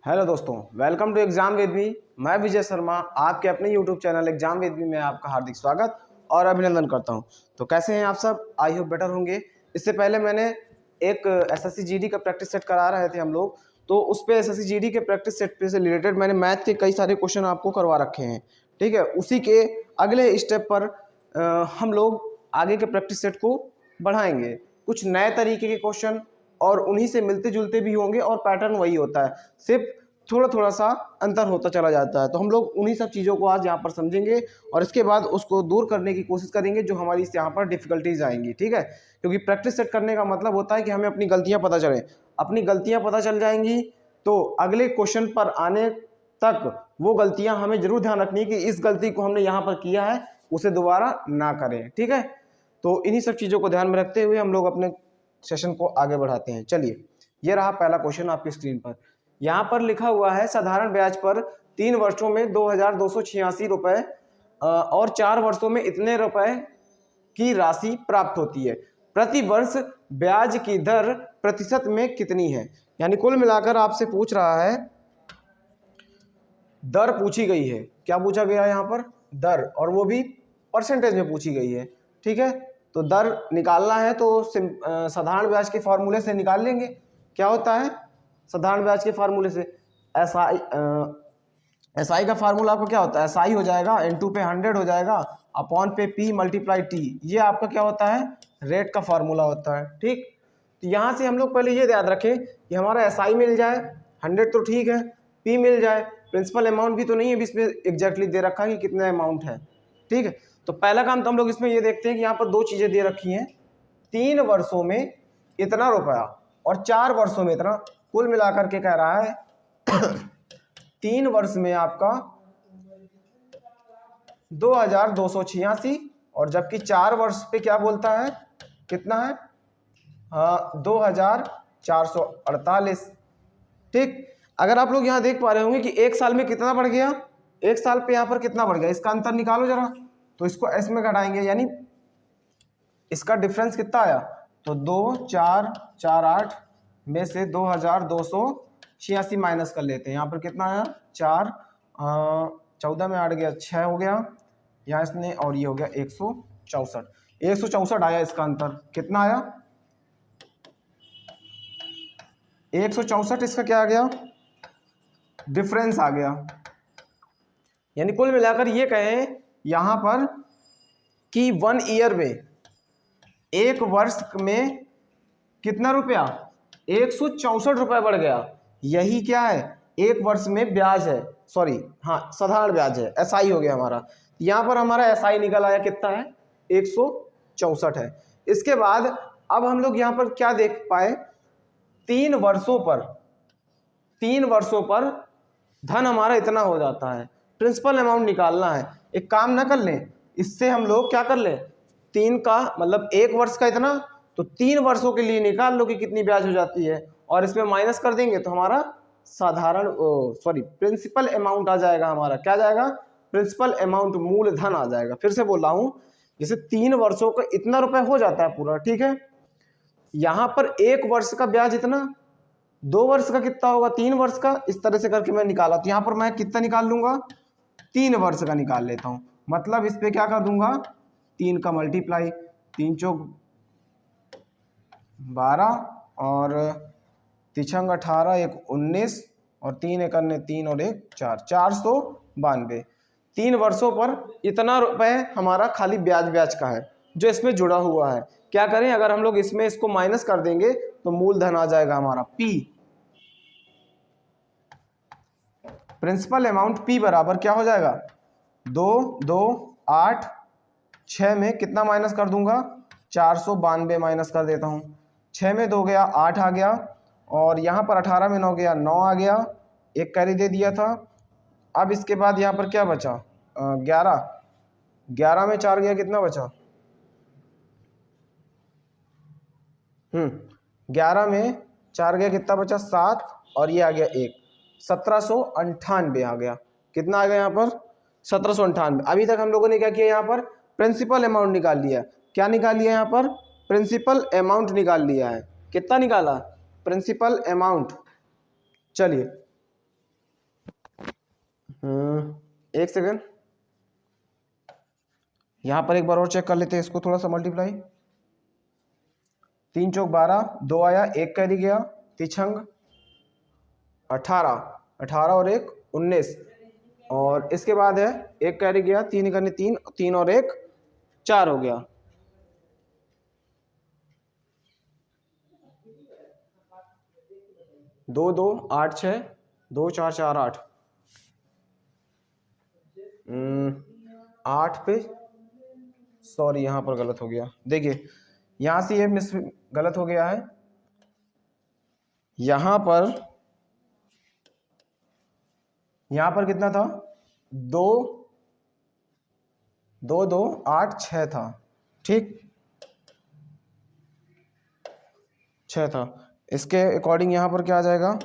Hello दोस्तों, welcome to exam with me. मैं विजय शर्मा, आपके अपने YouTube channel exam with me में आपका हार्दिक स्वागत और अभिनंदन करता हूं। तो कैसे हैं आप सब? आई होप बेटर होंगे। इससे पहले मैंने एक एसएससी जीडी का प्रैक्टिस सेट करा रहे थे हम लोग, तो उस पर एसएससी जीडी के प्रैक्टिस सेट पे से रिलेटेड मैंने मैथ के कई सारे क्वेश्चन आपको करवा रखे हैं। ठीक है, उसी के अगले स्टेप पर हम लोग आगे के प्रैक्टिस सेट को बढ़ाएंगे। कुछ नए तरीके के क्वेश्चन और उन्हीं से मिलते जुलते भी होंगे और पैटर्न वही होता है, सिर्फ थोड़ा थोड़ा सा अंतर होता चला जाता है। तो हम लोग उन्हीं सब चीज़ों को आज यहाँ पर समझेंगे और इसके बाद उसको दूर करने की कोशिश करेंगे जो हमारी इस यहाँ पर डिफिकल्टीज आएंगी। ठीक है, क्योंकि प्रैक्टिस सेट करने का मतलब होता है कि हमें अपनी गलतियाँ पता चले। अपनी गलतियाँ पता चल जाएंगी तो अगले क्वेश्चन पर आने तक वो गलतियाँ हमें जरूर ध्यान रखनी है कि इस गलती को हमने यहाँ पर किया है उसे दोबारा ना करें। ठीक है, तो इन्हीं सब चीज़ों को ध्यान में रखते हुए हम लोग अपने सेशन को आगे बढ़ाते हैं। चलिए, ये रहा पहला क्वेश्चन आपकी स्क्रीन पर। यहाँ पर लिखा हुआ है साधारण ब्याज पर 3 वर्षों में 2286 रुपए और 4 वर्षों में इतने रुपए की राशि प्राप्त होती है। प्रति वर्ष ब्याज की दर प्रतिशत में कितनी है? यानी कुल मिलाकर आपसे पूछ रहा है, दर पूछी गई है। क्या पूछा गया यहाँ पर? दर, और वो भी परसेंटेज में पूछी गई है। ठीक है, तो दर निकालना है तो साधारण ब्याज के फॉर्मूले से निकाल लेंगे। क्या होता है साधारण ब्याज के फार्मूले से? एसआई का फार्मूला आपको क्या होता है? एसआई हो जाएगा N2 पे 100 हो जाएगा अपॉन पे P मल्टीप्लाई T। ये आपका क्या होता है? रेट का फार्मूला होता है। ठीक, तो यहाँ से हम लोग पहले ये याद रखें कि हमारा एसआई मिल जाए 100 तो ठीक है, P मिल जाए, प्रिंसिपल अमाउंट भी तो नहीं है इसमें एग्जैक्टली दे रखा है कि कितना अमाउंट है। ठीक है, तो पहला काम तो हम लोग इसमें ये देखते हैं कि यहाँ पर दो चीज़ें दे रखी हैं, 3 वर्षों में इतना रुपया और 4 वर्षों में इतना। कुल मिलाकर के कह रहा है 3 वर्ष में आपका 2286 और जबकि 4 वर्ष पे क्या बोलता है, कितना है? 2448। ठीक, अगर आप लोग यहाँ देख पा रहे होंगे कि एक साल में कितना बढ़ गया, एक साल पे यहाँ पर कितना बढ़ गया, इसका अंतर निकालो जरा। तो इसको एस में घटाएंगे, यानी इसका डिफरेंस कितना आया? तो 2448 में से 2286 माइनस कर लेते हैं। यहाँ पर कितना आया? 4, 14 में 8 गया 6 हो गया यहाँ इसने, और ये हो गया 164 आया। इसका अंतर कितना आया? 164। इसका क्या आ गया? डिफरेंस आ गया। यानी कुल मिलाकर ये कहें यहाँ पर कि 1 ईयर में, एक वर्ष में कितना रुपया? 164 रुपये बढ़ गया। यही क्या है? एक वर्ष में ब्याज है, सॉरी हाँ साधारण ब्याज है, एसआई हो गया हमारा। यहाँ पर हमारा एसआई निकल आया, कितना है? 164 है। इसके बाद अब हम लोग यहाँ पर क्या देख पाए, 3 वर्षों पर धन हमारा इतना हो जाता है। प्रिंसिपल अमाउंट निकालना है। एक काम ना कर लें, इससे हम लोग क्या कर लें, 3 का मतलब एक वर्ष का इतना, तो 3 वर्षों के लिए निकाल लो कि कितनी ब्याज हो जाती है और इसमें माइनस कर देंगे तो हमारा प्रिंसिपल अमाउंट आ जाएगा। हमारा क्या जाएगा? प्रिंसिपल अमाउंट, मूलधन आ जाएगा। फिर से बोल रहा हूं, जैसे 3 वर्षों का इतना रुपए हो जाता है पूरा। ठीक है, यहां पर एक वर्ष का ब्याज इतना, 2 वर्ष का कितना होगा? 3 वर्ष का। इस तरह से करके मैं निकाला, तो यहां पर मैं कितना निकाल लूंगा? 3 वर्ष का निकाल लेता हूं। मतलब इस पे क्या कर दूंगा? 3 का मल्टीप्लाई, 3 चौक 12 और 3 18, 1 19 और 3 1 अन्य 3 और 1 4, 492। 3 वर्षों पर इतना रुपए हमारा खाली ब्याज का है जो इसमें जुड़ा हुआ है। क्या करें, अगर हम लोग इसमें इसको माइनस कर देंगे तो मूलधन आ जाएगा हमारा P। प्रिंसिपल अमाउंट P बराबर क्या हो जाएगा? 2 2 8 6 में कितना माइनस कर दूंगा? 492 माइनस कर देता हूं। 6 में 2 गया 8 आ गया, और यहाँ पर 18 में 9 गया 9 आ गया, एक कैरी दे दिया था। अब इसके बाद यहाँ पर क्या बचा? 11 में 4 गया, कितना बचा? 11 में 4 गया, कितना बचा? 7, और ये आ गया 1, 1798 आ गया। कितना आ गया यहाँ पर? 1798। अभी तक हम लोगों ने क्या किया, यहाँ पर प्रिंसिपल अमाउंट निकाल लिया। क्या निकाल लिया? यहाँ पर प्रिंसिपल अमाउंट निकाल लिया है। कितना निकाला? Principal amount. चलिए, एक सेकेंड, यहाँ पर एक बार और चेक कर लेते हैं इसको, थोड़ा सा मल्टीप्लाई। 3 चौक 12, 2 आया, 1 कैरी गया, तिछंग 18, 18 और 1 19, और इसके बाद है 1 कैरी गया, 3 करने 3, 3 और 1 4 हो गया। दो 2 8 6, 2 4 4 8, 8 पे, सॉरी यहाँ पर गलत हो गया, देखिए यहाँ से ये मिस गलत हो गया है। यहाँ पर कितना था, 2 2 2 8 6 था, ठीक 6 था। इसके अकॉर्डिंग यहाँ पर क्या आ जाएगा,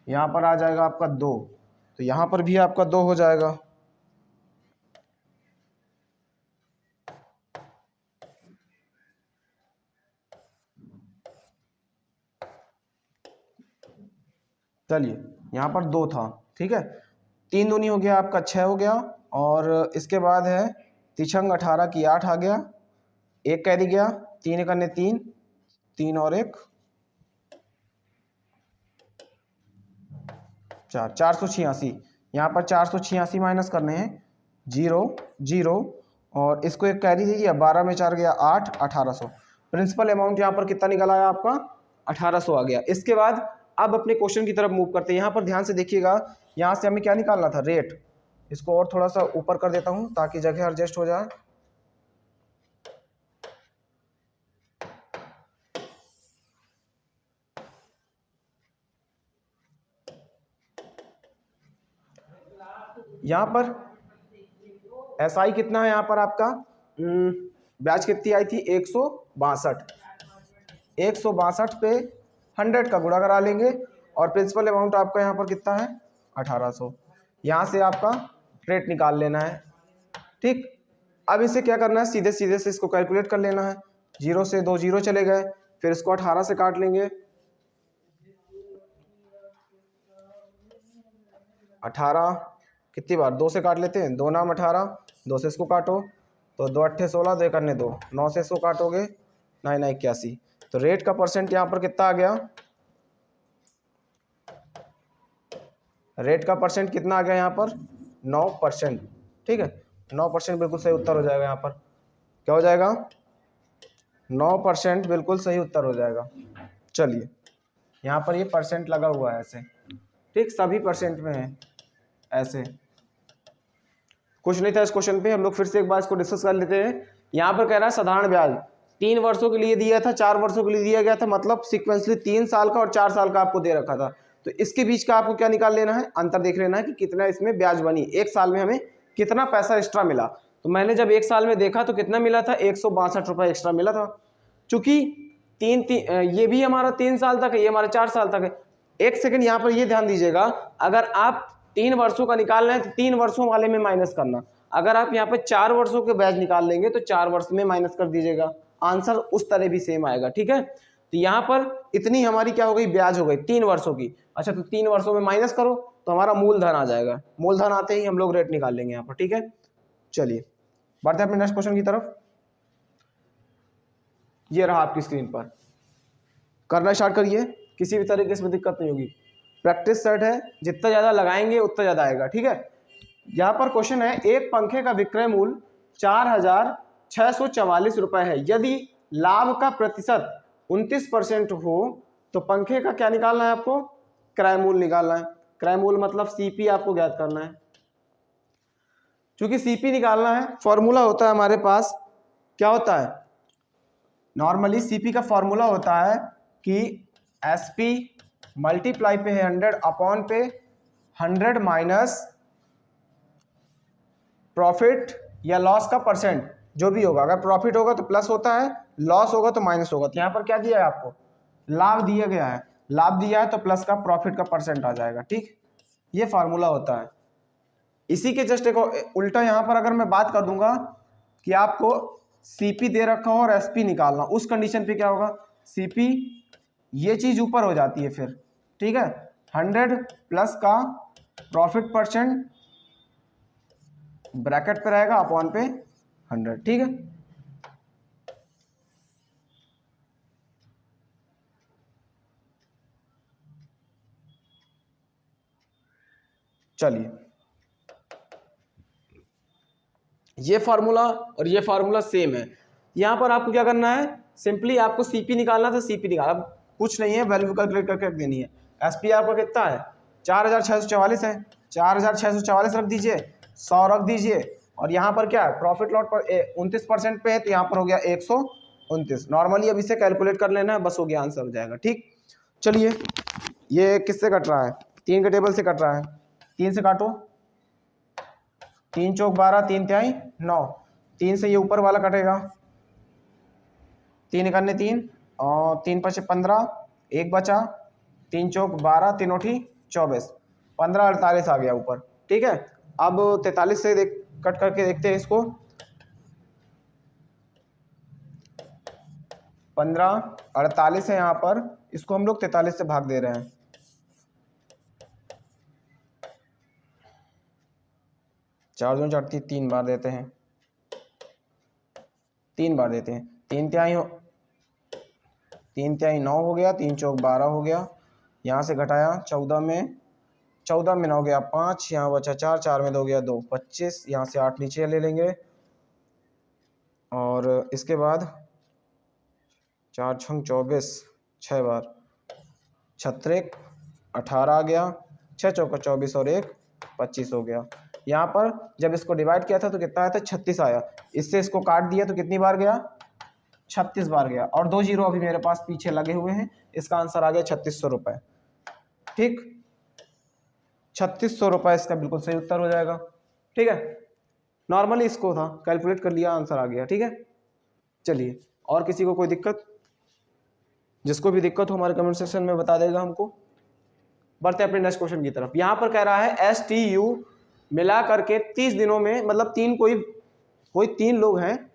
यहाँ पर आ जाएगा आपका 2, तो यहाँ पर भी आपका 2 हो जाएगा। चलिए यहाँ पर 2 था, ठीक है, 3 दूनी हो गया आपका 6 हो गया, और इसके बाद है तिछंग 18 की 8 आ गया, 1 कैरी गया, 3 करने 3, 3 और 1 4, 486। यहाँ पर 486 माइनस करने हैं, 0 0, और इसको 1 कैरी दीजिए, 12 में 4 गया 8, 1800। प्रिंसिपल अमाउंट यहाँ पर कितना निकल आया आपका, 1800 आ गया। इसके बाद अब अपने क्वेश्चन की तरफ मूव करते हैं। यहाँ पर ध्यान से देखिएगा, यहाँ से हमें क्या निकालना था, रेट। इसको और थोड़ा सा ऊपर कर देता हूँ ताकि जगह एडजस्ट हो जाए। यहाँ पर एसआई कितना है, यहाँ पर आपका ब्याज कितनी आई थी, 162। 162 पे 100 का गुणा करा लेंगे, और प्रिंसिपल अमाउंट आपका यहाँ पर कितना है, 1800। यहाँ से आपका रेट निकाल लेना है, ठीक। अब इसे क्या करना है, सीधे सीधे से इसको कैलकुलेट कर लेना है। 0 से 2 0 चले गए, फिर इसको 18 से काट लेंगे, 18 कितनी बार, 2 से काट लेते हैं, 2 नाम 18, 2 से इसको काटो तो 2 अट्ठे 16, 2 करने 2, 9 से इसको काटोगे 9 9 81। तो रेट का परसेंट यहाँ पर कितना आ गया, रेट का परसेंट कितना आ गया यहाँ पर, 9%, ठीक है। 9% बिल्कुल सही उत्तर हो जाएगा। यहाँ पर क्या हो जाएगा, 9% बिल्कुल सही उत्तर हो जाएगा। चलिए यहाँ पर ये परसेंट लगा हुआ है ऐसे, ठीक, सभी परसेंट में है ऐसे। कुछ नहीं था इस क्वेश्चन पे, हम लोग फिर से एक बार इसको डिस्कस कर लेते हैं। यहाँ पर कह रहा है साधारण ब्याज 3 वर्षों के लिए दिया था, 4 वर्षों के लिए दिया गया था, मतलब सिक्वेंसली 3 साल का और 4 साल का आपको दे रखा था। तो इसके बीच का आपको क्या निकाल लेना है, अंतर देख लेना है कि कितना इसमें ब्याज बनी, एक साल में हमें कितना पैसा एक्स्ट्रा मिला। तो मैंने जब एक साल में देखा तो कितना मिला था, 162 रुपये एक्स्ट्रा मिला था। चूंकि ये भी हमारा 3 साल तक है, ये हमारा 4 साल तक है। एक सेकंड यहाँ पर ये ध्यान दीजिएगा, अगर आप 3 वर्षों का निकालना है तो 3 वर्षों वाले में माइनस करना। अगर आप यहाँ पे 4 वर्षों के ब्याज निकाल लेंगे तो 4 वर्ष में माइनस कर दीजिएगा, आंसर उस तरह भी सेम आएगा, ठीक है। तो यहाँ पर इतनी हमारी क्या हो गई, ब्याज हो गई 3 वर्षों की। अच्छा, तो 3 वर्षों में माइनस करो तो हमारा मूलधन आ जाएगा, मूलधन आते ही हम लोग रेट निकाल लेंगे यहाँ पर, ठीक है। चलिए बढ़ते हैं अपने नेक्स्ट क्वेश्चन की तरफ। ये रहा आपकी स्क्रीन पर, करना स्टार्ट करिए, किसी भी तरीके से दिक्कत नहीं होगी। प्रैक्टिस सेट है, जितना ज़्यादा लगाएंगे उतना ज़्यादा आएगा, ठीक है। यहाँ पर क्वेश्चन है, एक पंखे का विक्रय मूल्य 4644 रुपए है, यदि लाभ का प्रतिशत 29% हो तो पंखे का क्या निकालना है आपको, क्रय मूल्य निकालना है। क्रय मूल्य मतलब सीपी आपको ज्ञात करना है। चूंकि सीपी निकालना है, फॉर्मूला होता है हमारे पास, क्या होता है, नॉर्मली सीपी का फॉर्मूला होता है कि एसपी मल्टीप्लाई पे है 100 अपॉन पे 100 माइनस प्रॉफिट या लॉस का परसेंट, जो भी होगा। अगर प्रॉफिट होगा तो प्लस होता है, लॉस होगा तो माइनस होगा। तो यहाँ पर क्या दिया है आपको, लाभ दिया गया है, लाभ दिया है तो प्लस का प्रॉफिट का परसेंट आ जाएगा, ठीक। ये फार्मूला होता है। इसी के जस्ट एक उल्टा यहाँ पर अगर मैं बात कर दूंगा कि आपको सीपी दे रखा हो और एसपी निकालना, उस कंडीशन पे क्या होगा, सीपी ये चीज ऊपर हो जाती है फिर, ठीक है, 100 प्लस का प्रॉफिट परसेंट ब्रैकेट पे रहेगा अपॉन पे 100, ठीक है। चलिए, ये फार्मूला और ये फार्मूला सेम है। यहां पर आपको क्या करना है, सिंपली आपको सीपी निकालना था, सीपी निकाला, अब कुछ नहीं है, वैल्यू कैलकुलेट करके रख देनी है। एसपी आपका कितना है, 4644 है, 4644 रख दीजिए, 100 रख दीजिए, और यहाँ पर क्या है, प्रॉफिट लॉट पर 29% पे है, तो यहाँ पर हो गया 129। नॉर्मली अब इसे कैलकुलेट कर लेना है, बस हो गया, आंसर हो जाएगा, ठीक। चलिए, ये किससे कट रहा है, 3 के टेबल से कट रहा है, 3 से काटो, 3 चौक 12, 3 तिहाई 9, 3 से ये ऊपर वाला कटेगा, 3 इकन्ने 3 और 3 पचे 15, 1 बचा, 3 चौक 12, 3 ओठी 24, 15 48 आ गया ऊपर, ठीक है। अब 43 से कट करके देखते हैं इसको, 15 48 है यहाँ पर, इसको हम लोग 43 से भाग दे रहे हैं, 4 दूनी 4, 3 बार देते हैं, 3 बार देते हैं, 3 तिहाई 9 हो गया, 3 चौक 12 हो गया, यहाँ से घटाया 14 में 9 गया 5, यहाँ बचा 4, 4 में 2 गया 2, 25, यहाँ से 8 नीचे ले लेंगे, और इसके बाद 4 छंग 24, 6 बार 36, 18 आ गया, 6 चौका 24 और 1 25 हो गया। यहाँ पर जब इसको डिवाइड किया था तो कितना आया था, 36 आया, इससे इसको काट दिया तो कितनी बार गया, 36 बार गया, और 2 जीरो अभी मेरे पास पीछे लगे हुए हैं, इसका आंसर आ गया 3600 रुपये, ठीक। 3600 रुपये इसका बिल्कुल सही उत्तर हो जाएगा, ठीक है। नॉर्मली इसको था, कैलकुलेट कर लिया, आंसर आ गया, ठीक है। चलिए, और किसी को कोई दिक्कत, जिसको भी दिक्कत हो हमारे कमेंट सेक्शन में बता देगा हमको। बढ़ते हैं अपने नेक्स्ट क्वेश्चन की तरफ। यहाँ पर कह रहा है STU मिला करके 30 दिनों में, मतलब कोई 3 लोग हैं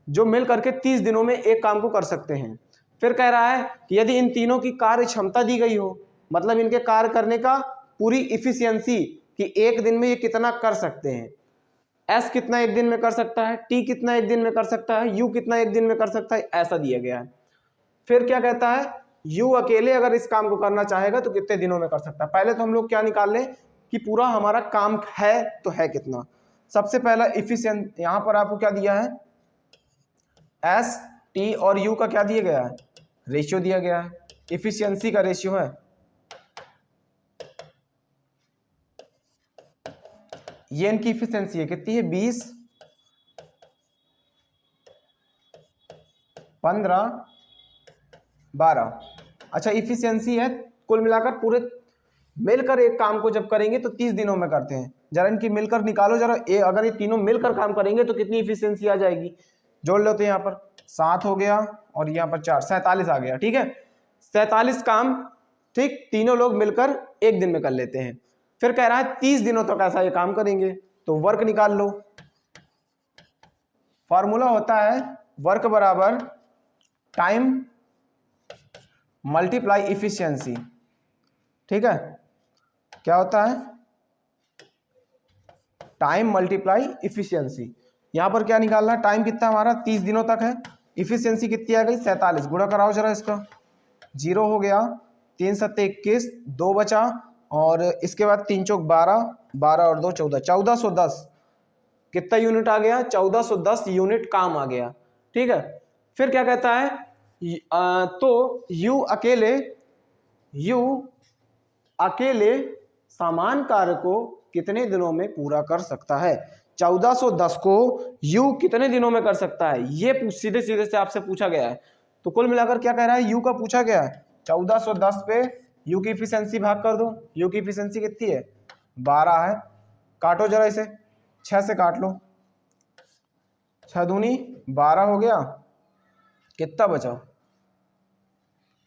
जो मिल करके 30 दिनों में एक काम को कर सकते हैं। फिर कह रहा है कि यदि इन तीनों की कार्य क्षमता दी गई हो, मतलब इनके कार्य करने का पूरी इफिशियंसी कि एक दिन में ये कितना कर सकते हैं, S कितना एक दिन में कर सकता है, T कितना एक दिन में कर सकता है, U कितना एक दिन में कर सकता है, ऐसा दिया गया है। फिर क्या कहता है, U अकेले अगर इस काम को करना चाहेगा तो कितने दिनों में कर सकता है। पहले तो हम लोग क्या निकाल लें कि पूरा हमारा काम है तो है कितना। सबसे पहला इफिशिएंट, यहां पर आपको क्या दिया है, S, T और U का क्या दिया गया है, रेशियो दिया गया है, इफिशियंसी का रेशियो है, ये इनकी इफिशियंसी है, कितनी है, 20, 15, 12। अच्छा, इफिशियंसी है, कुल मिलाकर पूरे मिलकर एक काम को जब करेंगे तो 30 दिनों में करते हैं। जरा इनकी मिलकर निकालो जरा, अगर ये तीनों मिलकर काम करेंगे तो कितनी इफिशियंसी आ जाएगी, जोड़ लो। तो यहाँ पर 7 हो गया और यहाँ पर 4, 47 आ गया, ठीक है। 47 काम, ठीक, तीनों लोग मिलकर एक दिन में कर लेते हैं। फिर कह रहा है 30 दिनों तक ऐसा ये काम करेंगे, तो वर्क निकाल लो। फॉर्मूला होता है वर्क बराबर टाइम मल्टीप्लाई इफिशियंसी, ठीक है। क्या होता है, टाइम मल्टीप्लाई इफिशियंसी। यहां पर क्या निकालना है, टाइम कितना हमारा 30 दिनों तक है, इफिशियंसी कितनी आ गई 47, गुणा कराओ जरा इसका, 0 हो गया, 3 सत्ते 21, 2 बचा, और इसके बाद 3 चौक 12, 12 और 2 14, 1410 कितना यूनिट आ गया, 1410 यूनिट काम आ गया, ठीक है। फिर क्या कहता है, तो यू अकेले समान कार्य को कितने दिनों में पूरा कर सकता है। 1410 को यू कितने दिनों में कर सकता है, ये सीधे सीधे से आपसे पूछा गया है। तो कुल मिलाकर क्या कह रहा है, यू का पूछा गया है, 1410 पे यू की इफिशियंसी भाग कर दो, यू की इफिशियंसी कितनी है, 12 है। काटो जरा इसे, 6 से काट लो, 6 दूनी 12 हो गया, कितना बचा,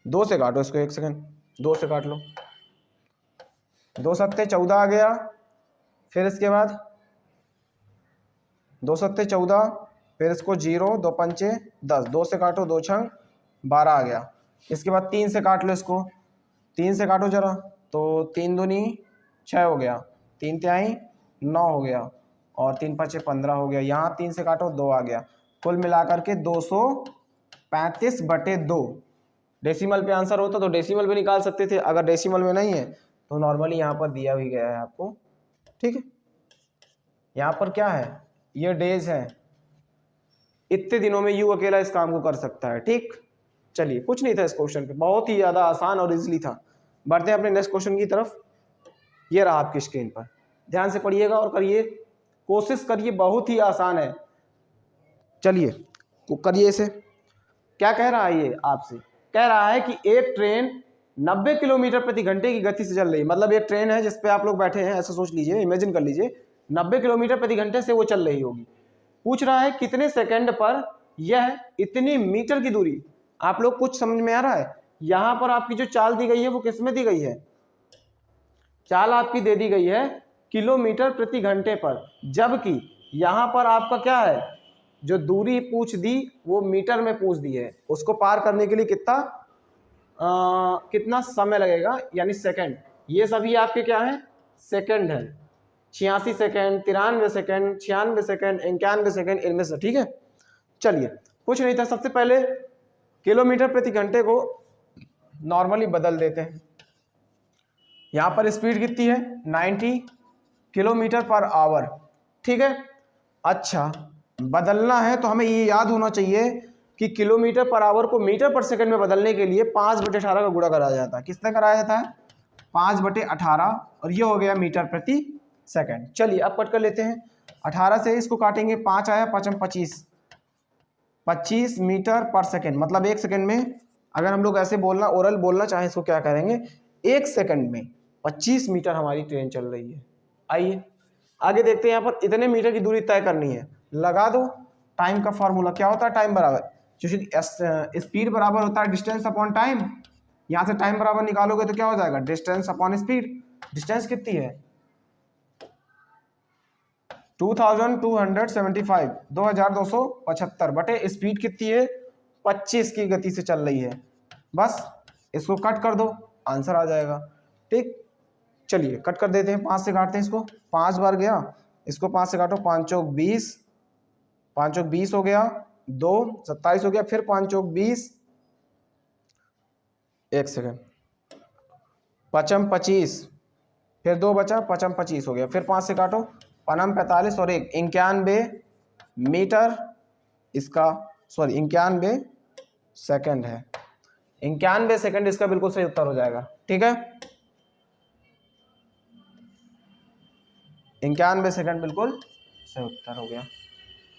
2 से काटो इसको, 1 सेकंड, 2 से काट लो, 2 सत्ते 14 आ गया। फिर इसके बाद 2 सत्ते 14, फिर इसको 0, 2 पंचे 10, 2 से काटो, 2 छंग 12 आ गया। इसके बाद 3 से काट लो इसको, 3 से काटो जरा, तो 3 दूनी 6 हो गया, 3 तिहाई 9 हो गया और 3 पचे 15 हो गया। यहाँ 3 से काटो 2 आ गया। कुल मिलाकर के 235/2। डेसिमल पे आंसर होता तो डेसिमल पे निकाल सकते थे, अगर डेसिमल में नहीं है तो नॉर्मली यहाँ पर दिया भी गया है आपको। ठीक है, यहाँ पर क्या है, ये डेज है, इतने दिनों में यू अकेला इस काम को कर सकता है। ठीक, चलिए कुछ नहीं था इस क्वेश्चन पे, बहुत ही ज़्यादा आसान और इजीली था। बढ़ते हैं अपने नेक्स्ट क्वेश्चन की तरफ। ये रहा आपकी स्क्रीन पर, ध्यान से पढ़िएगा और करिए, कोशिश करिए, बहुत ही आसान है। चलिए करिए इसे। क्या कह रहा है ये आपसे, कह रहा है कि एक ट्रेन 90 किलोमीटर प्रति घंटे की गति से चल रही है। मतलब एक ट्रेन है जिस पे आप लोग बैठे हैं, ऐसा सोच लीजिए, इमेजिन कर लीजिए 90 किलोमीटर प्रति घंटे से वो चल रही होगी। पूछ रहा है कितने सेकंड पर यह इतनी मीटर की दूरी। आप लोग कुछ समझ में आ रहा है, यहां पर आपकी जो चाल दी गई है वो किस में दी गई है, चाल आपकी दे दी गई है किलोमीटर प्रति घंटे पर, जबकि यहां पर आपका क्या है, जो दूरी पूछ दी वो मीटर में पूछ दी है। उसको पार करने के लिए कितना समय लगेगा, यानी सेकंड। ये सभी आपके क्या है, सेकंड है। 86 सेकंड, 93 सेकंड, 96 सेकंड, 91 सेकंड, इनमें से। ठीक है, चलिए कुछ नहीं था। सबसे पहले किलोमीटर प्रति घंटे को नॉर्मली बदल देते हैं। यहाँ पर स्पीड कितनी है, 90 किलोमीटर पर आवर। ठीक है, अच्छा बदलना है तो हमें ये याद होना चाहिए कि किलोमीटर पर आवर को मीटर पर सेकंड में बदलने के लिए 5/18 का गुणा कराया जाता है। किससे कराया जाता है, 5/18, और ये हो गया मीटर प्रति सेकंड। चलिए अब कट कर लेते हैं। 18 से इसको काटेंगे, 5 आया, 5 25, 25 मीटर पर सेकंड। मतलब एक सेकंड में, अगर हम लोग ऐसे बोलना, ओरल बोलना चाहें, इसको क्या करेंगे, एक सेकंड में 25 मीटर हमारी ट्रेन चल रही है। आइए आगे देखते हैं। यहाँ पर इतने मीटर की दूरी तय करनी है, लगा दो। टाइम का फॉर्मूला क्या होता है, टाइम बराबर, क्योंकि स्पीड बराबर होता है डिस्टेंस अपॉन टाइम। यहाँ से टाइम बराबर निकालोगे तो क्या हो जाएगा, डिस्टेंस अपॉन स्पीड। डिस्टेंस कितनी है, 2275, 2275 बटे स्पीड कितनी है, 25 की गति से चल रही है। बस इसको कट कर दो, आंसर आ जाएगा। ठीक, चलिए कट कर देते हैं। 5 से काटते हैं इसको, 5 बार गया, इसको 5 से काटो, 5 चौक 20, 5 चौक 20 हो गया, 2 27 हो गया, फिर 5 चौक 20, एक सेकेंड, 5 25, फिर 2 बचा, 5 25 हो गया, फिर 5 से काटो, 5 45 और 1 91 मीटर, इसका सॉरी 91 सेकंड है। 91 सेकंड इसका बिल्कुल सही उत्तर हो जाएगा। ठीक है, 91 सेकंड बिल्कुल सही उत्तर हो गया।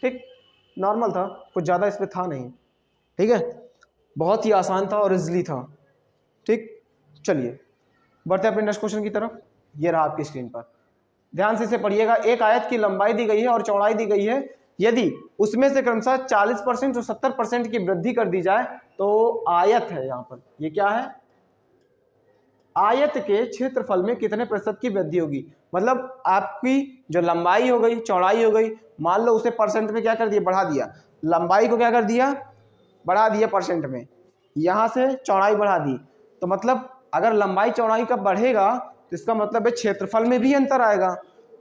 ठीक, नॉर्मल था, कुछ ज़्यादा इसमें था नहीं। ठीक है, बहुत ही आसान था और इजली था। ठीक, चलिए बढ़ते हैं अपने नेक्स्ट क्वेश्चन की तरफ। ये रहा आपकी स्क्रीन पर, ध्यान से इसे पढ़िएगा। एक आयत की लंबाई दी गई है और चौड़ाई दी गई है, यदि उसमें से क्रमशः 40% और 70% की वृद्धि कर दी जाए तो आयत है, यहाँ पर ये क्या है, आयत के क्षेत्रफल में कितने प्रतिशत की वृद्धि होगी। मतलब आपकी जो लंबाई हो गई, चौड़ाई हो गई, मान लो उसे परसेंट में क्या कर दिया, बढ़ा दिया। लंबाई को क्या कर दिया, बढ़ा दिया परसेंट में, यहाँ से चौड़ाई बढ़ा दी। तो मतलब अगर लंबाई चौड़ाई का बढ़ेगा तो इसका मतलब है क्षेत्रफल में भी अंतर आएगा।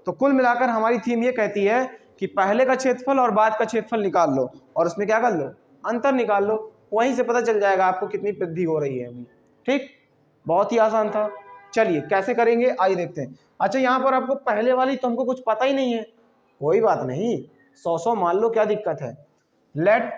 तो कुल मिलाकर हमारी थीम ये कहती है कि पहले का क्षेत्रफल और बाद का क्षेत्रफल निकाल लो और उसमें क्या कर लो, अंतर निकाल लो, वहीं से पता चल जाएगा आपको कितनी वृद्धि हो रही है अभी। ठीक, बहुत ही आसान था। चलिए कैसे करेंगे आइए देखते हैं। अच्छा यहाँ पर आपको पहले वाली तो हमको कुछ पता ही नहीं है, कोई बात नहीं, 100 मान लो, क्या दिक्कत है। लेट,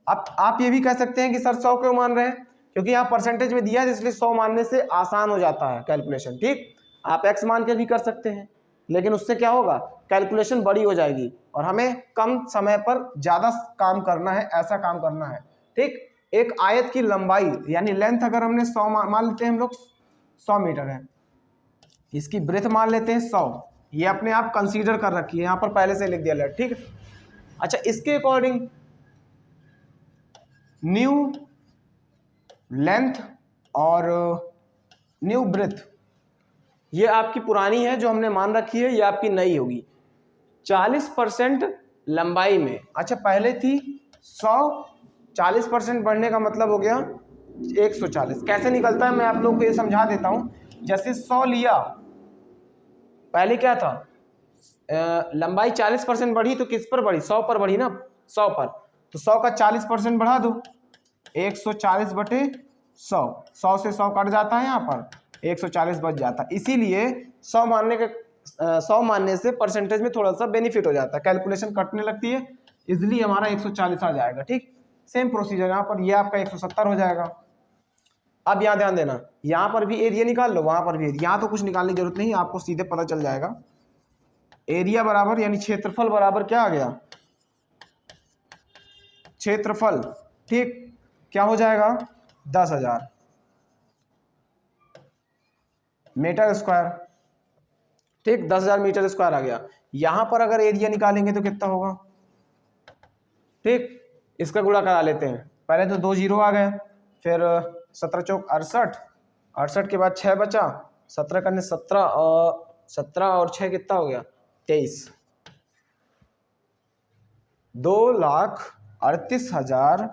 अब आप ये भी कह सकते हैं कि सर 100 क्यों मान रहे हैं, क्योंकि यहाँ परसेंटेज में दिया है इसलिए 100 मानने से आसान हो जाता है कैलकुलेशन। ठीक, आप x मान के भी कर सकते हैं, लेकिन उससे क्या होगा, कैलकुलेशन बड़ी हो जाएगी और हमें कम समय पर ज़्यादा काम करना है, ऐसा काम करना है। ठीक, एक आयत की लंबाई यानी लेंथ अगर हमने 100 मान लेते हैं हम लोग, 100 मीटर है, इसकी ब्रेथ मान लेते हैं 100, ये अपने आप कंसीडर कर रखी है, यहाँ पर पहले से लिख दिया लेट। ठीक, अच्छा इसके अकॉर्डिंग न्यू लेंथ और न्यू ब्रेथ, ये आपकी पुरानी है जो हमने मान रखी है, ये आपकी नई होगी। 40% लंबाई में, अच्छा पहले थी 100, 40% बढ़ने का मतलब हो गया 140। कैसे निकलता है मैं आप लोगों को ये समझा देता हूँ। जैसे 100 लिया, पहले क्या था, लंबाई 40% बढ़ी तो किस पर बढ़ी, 100 पर बढ़ी ना, 100 पर, तो 100 का 40% बढ़ा दो, 140 बटे 100, 100 से 100 कट जाता है, यहाँ पर 140 बच जाता है। इसीलिए 100 मानने के 100 मानने से परसेंटेज में थोड़ा सा बेनिफिट हो जाता है, कैलकुलेशन कटने लगती है, इसलिए हमारा 140 आ जाएगा। ठीक, सेम प्रोसीजर यहाँ पर, ये आपका 170 हो जाएगा। अब यहाँ ध्यान देना, यहाँ पर भी एरिया निकाल लो, वहां पर भी एरिया, यहाँ तो कुछ निकालने की जरूरत नहीं, आपको सीधे पता चल जाएगा। एरिया बराबर यानी क्षेत्रफल बराबर क्या आ गया, क्षेत्रफल, ठीक, क्या हो जाएगा 10,000 मीटर स्क्वायर। ठीक, 10,000 मीटर स्क्वायर आ गया। यहां पर अगर एरिया निकालेंगे तो कितना होगा, ठीक, इसका गुणा करा लेते हैं, पहले तो 2 जीरो आ गए, फिर 17 चौक 68, 68 के बाद 6 बचा, 17 करने 17 और 6 कितना हो गया 23, 2,38,000,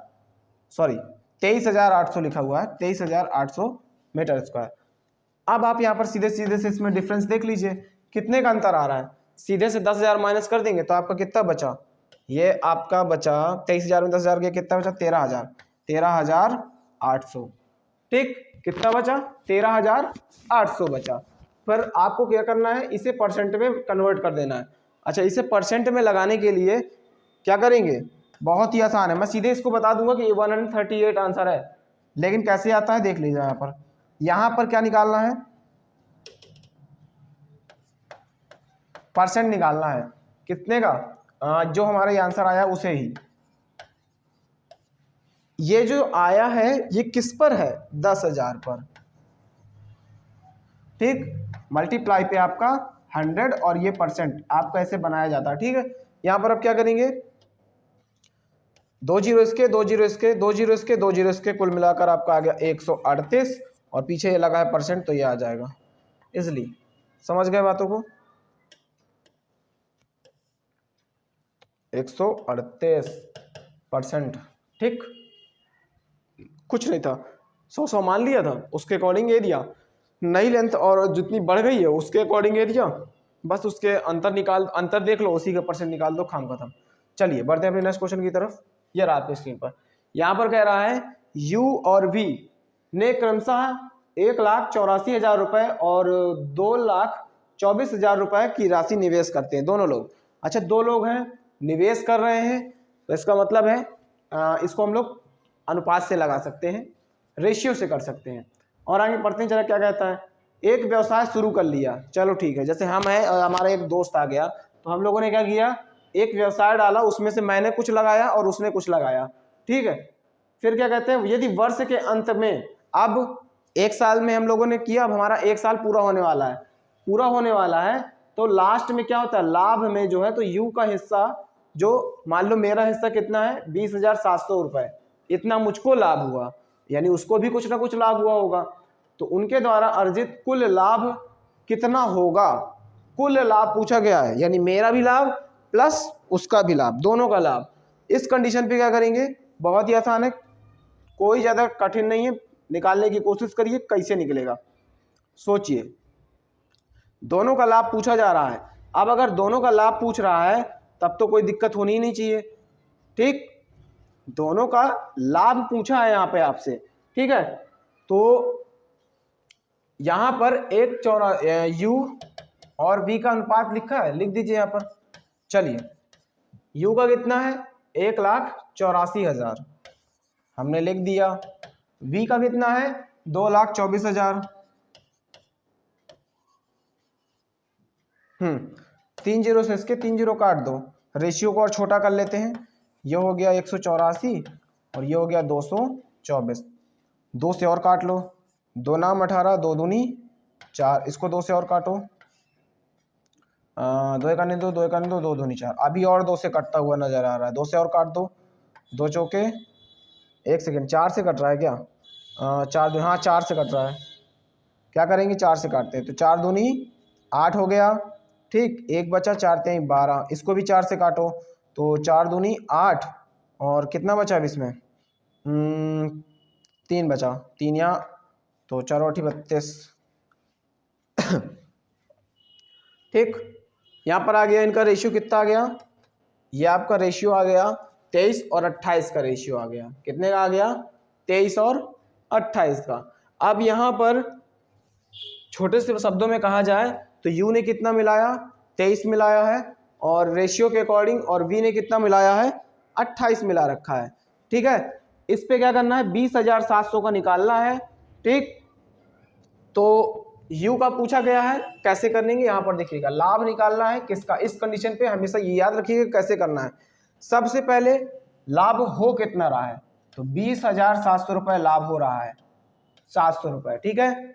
सॉरी 23,800 लिखा हुआ है, 23,800 मीटर स्क्वायर। अब आप यहाँ पर सीधे सीधे से इसमें डिफरेंस देख लीजिए, कितने का अंतर आ रहा है, सीधे से 10,000 माइनस कर देंगे तो आपका कितना बचा, ये आपका बचा 23,000 में 10,000 गया, कितना बचा 13,000, 13,800। ठीक, कितना बचा 13,800 बचा। फिर आपको क्या करना है, इसे परसेंट में कन्वर्ट कर देना है। अच्छा, इसे परसेंट में लगाने के लिए क्या करेंगे, बहुत ही आसान है, मैं सीधे इसको बता दूंगा कि 138 आंसर है, लेकिन कैसे आता है देख लीजिए। यहाँ पर क्या निकालना है, परसेंट निकालना है, कितने का, जो हमारा ये आंसर आया उसे ही, ये जो आया है ये किस पर है, 10,000 पर। ठीक, मल्टीप्लाई पे आपका 100 और ये परसेंट आपका ऐसे बनाया जाता है। ठीक है, यहां पर अब क्या करेंगे, 2 जीरो इसके, 2 जीरो इसके, 2 जीरो इसके, 2 जीरो इसके, कुल मिलाकर आपका आ गया 138, और पीछे ये लगा है परसेंट तो ये आ जाएगा, इसलिए समझ गए बातों को, 138%। ठीक, कुछ नहीं था, 100 मान लिया था, उसके अकॉर्डिंग एरिया, नई लेंथ और जितनी बढ़ गई है उसके अकॉर्डिंग एरिया, बस उसके अंतर देख लो, उसी का परसेंट निकाल दो, काम खत्म। चलिए बढ़ते हैं अपने नेक्स्ट क्वेश्चन की तरफ। ये रहा आपकी स्क्रीन पर, यहाँ पर कह रहा है यू और वी ने क्रमशः 1,84,000 रुपए और 2,24,000 रुपए की राशि निवेश करते हैं, दोनों लोग। अच्छा, 2 लोग हैं, निवेश कर रहे हैं, तो इसका मतलब है इसको हम लोग अनुपात से लगा सकते हैं, रेशियो से कर सकते हैं। और आगे पढ़ते हैं, जरा क्या कहता है, एक व्यवसाय शुरू कर लिया, चलो ठीक है, जैसे हम हैं और हमारा एक दोस्त आ गया, तो हम लोगों ने क्या किया, एक व्यवसाय डाला, उसमें से मैंने कुछ लगाया और उसने कुछ लगाया। ठीक है, फिर क्या कहते हैं, यदि वर्ष के अंत में, अब 1 साल में हम लोगों ने किया, अब हमारा 1 साल पूरा होने वाला है, तो लास्ट में क्या होता है, लाभ में जो है, तो यू का हिस्सा, जो मान लो मेरा हिस्सा कितना है 20,700 रुपए, इतना मुझको लाभ हुआ, यानी उसको भी कुछ ना कुछ लाभ हुआ होगा, तो उनके द्वारा अर्जित कुल लाभ कितना होगा, कुल लाभ पूछा गया है, यानी मेरा भी लाभ प्लस उसका भी लाभ, दोनों का लाभ। इस कंडीशन पे क्या करेंगे, बहुत ही आसान है, कोई ज़्यादा कठिन नहीं है, निकालने की कोशिश करिए, कैसे निकलेगा सोचिए। दोनों का लाभ पूछा जा रहा है, अब अगर दोनों का लाभ पूछ रहा है तब तो कोई दिक्कत होनी ही नहीं चाहिए। ठीक, दोनों का लाभ पूछा है यहाँ पे आपसे, ठीक है, तो यहां पर एक यू और वी का अनुपात लिखा है, लिख दीजिए यहाँ पर। चलिए, यू का कितना है 1,84,000 हमने लिख दिया, वी का कितना है 2,24,000, 3 जीरो से इसके 3 जीरो काट दो, रेशियो को और छोटा कर लेते हैं, ये हो गया 184 और ये हो गया 224, 2 से और काट लो, 2 नाम 18, 2 दूनी 4, इसको 2 से और काटो, 2 एक अन्य 2, 2 एक अन्य 2, 2 दूनी 4, अभी और 2 से कटता हुआ नजर आ रहा है, 2 से और काट दो, 2 चौके, 1 सेकेंड, 4 से कट रहा है क्या, 4 हाँ 4 से कट रहा है, क्या करेंगे 4 से काटते हैं, तो 4 दूनी 8 हो गया। ठीक, एक बचा, 4 3 12, इसको भी 4 से काटो, तो 4 दूनी 8 और कितना बचा अब इसमें 3 बचा, 3 यहाँ, तो 4 8 32, ठीक, यहाँ पर आ गया इनका रेशियो कितना आ गया, ये आपका रेशियो आ गया 23 और 28 का रेशियो आ गया। कितने का आ गया, 23 और 28 का। अब यहाँ पर छोटे से शब्दों में कहा जाए तो यू ने कितना मिलाया, 23 मिलाया है, और रेशियो के अकॉर्डिंग और वी ने कितना मिलाया है, 28 मिला रखा है। ठीक है, इस पे क्या करना है, 20,700 का निकालना है। ठीक, तो यू का पूछा गया है, कैसे करेंगे यहाँ पर देखिएगा, लाभ निकालना है किसका, इस कंडीशन पे हमेशा ये याद रखिएगा कैसे करना है। सबसे पहले लाभ हो कितना रहा है, तो 20,700 रुपये लाभ हो रहा है, 700 रुपये। ठीक है,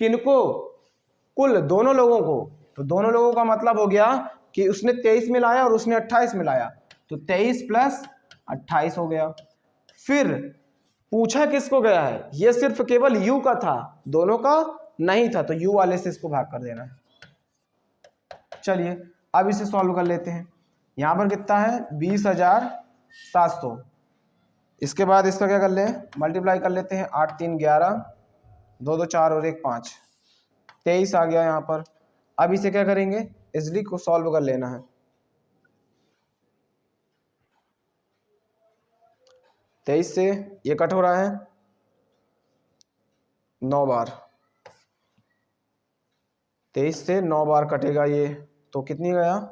किनको, कुल दोनों लोगों को, तो दोनों लोगों का मतलब हो गया कि उसने 23 मिलाया और उसने 28 मिलाया, तो 23 प्लस 28 हो गया। फिर पूछा किसको गया है, ये सिर्फ केवल यू का था, दोनों का नहीं था, तो यू वाले से इसको भाग कर देना है। चलिए अब इसे सॉल्व कर लेते हैं। यहां पर कितना है, 20,700, इसके बाद इसका क्या कर ले, मल्टीप्लाई कर लेते हैं, 8 3 11, 2 2 4 और 1 5, 23 आ गया यहाँ पर। अब इसे क्या करेंगे, इजली को सॉल्व कर लेना है। 23 से ये कट हो रहा है 9 बार, 23 से 9 बार कटेगा ये, तो कितनी गया,